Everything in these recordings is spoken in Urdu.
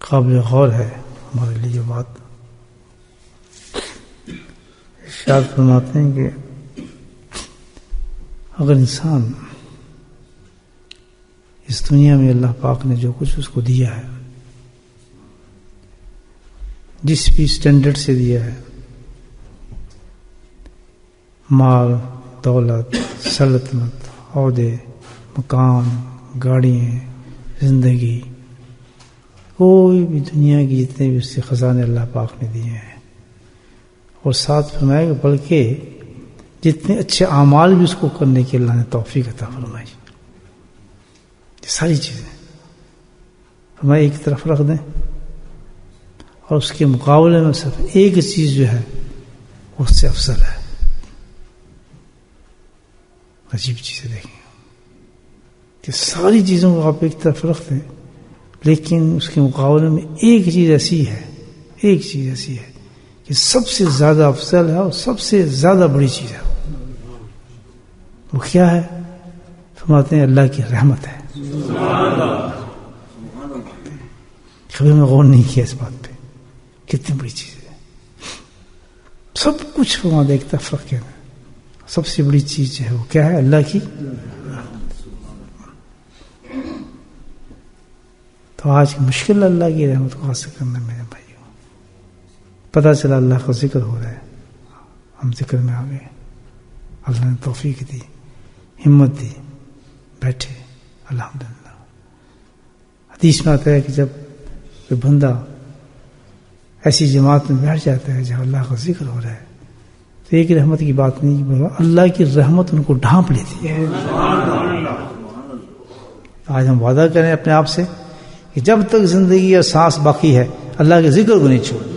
قابل غور ہے ہمارے لیے یہ بات. ارشاد فرماتے ہیں کہ اگر انسان اس دنیا میں اللہ پاک نے جو کچھ اس کو دیا ہے، جس بھی اسٹینڈرڈ سے دیا ہے، مال، دولت، سلطنت، عہدے، مکان، گاڑیاں، زندگی، کوئی بھی دنیا کی جتنے بھی اس سے خزانے اللہ پاک نے دیے ہیں، اور ساتھ فرمایا کہ بلکہ جتنے اچھے اعمال بھی اس کو کرنے کی اللہ نے توفیق عطا فرمائی. یہ ساری چیزیں فرمایا ایک طرف رکھ دیں، اور اس کے مقابلے میں صرف ایک چیز جو ہے اس سے افضل ہے. عجیب چیزیں دیکھیں کہ ساری چیزوں کو آپ ایک طرف رکھ دیں، لیکن اس کے مقابلے میں ایک چیز ایسی ہے کہ سب سے زیادہ افضل ہے اور سب سے زیادہ بڑی چیز ہے. وہ کیا ہے؟ فرماتے ہیں اللہ کی رحمت ہے. کبھی میں غور نہیں کیا اس بات پہ، کتنی بڑی چیز ہے. سب کچھ فرماتے ایک طرف رکھ کے سب سے بڑی چیز ہے وہ کیا ہے؟ اللہ کی. تو آج مشکل اللہ کی رحمت کو حاصل کرنا میرے بھائیوں. پتہ چلا اللہ کا ذکر ہو رہا ہے، ہم ذکر میں آ گئے، اللہ نے توفیق دی، ہمت دی، بیٹھے الحمدللہ. حدیث میں آتا ہے کہ جب کوئی بندہ ایسی جماعت میں بیٹھ جاتا ہے جہاں اللہ کا ذکر ہو رہا ہے تو ایک رحمت کی بات نہیں، اللہ کی رحمت ان کو ڈھانپ لیتی ہے. آج ہم وعدہ کریں اپنے آپ سے کہ جب تک زندگی اور سانس باقی ہے اللہ کے ذکر کو نہیں چھوڑنا.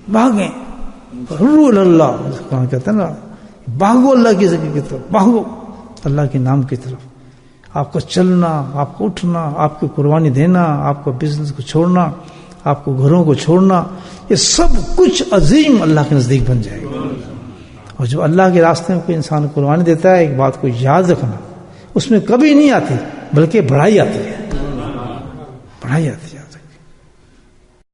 بھاگیں اللہ کہتے ہیں نا، بھاگو اللہ کے ذکر کی طرف، بھاگو اللہ کے نام کی طرف. آپ کو چلنا، آپ کو اٹھنا، آپ کو قربانی دینا، آپ کو بزنس کو چھوڑنا، آپ کو گھروں کو چھوڑنا، یہ سب کچھ عظیم اللہ کے نزدیک بن جائے گا. اور جو اللہ کے راستے میں کوئی انسان قربانی دیتا ہے، ایک بات کو یاد رکھنا، اس میں کبھی نہیں آتی بلکہ بڑھائی آتی ہے، بڑھائی آتی ہے.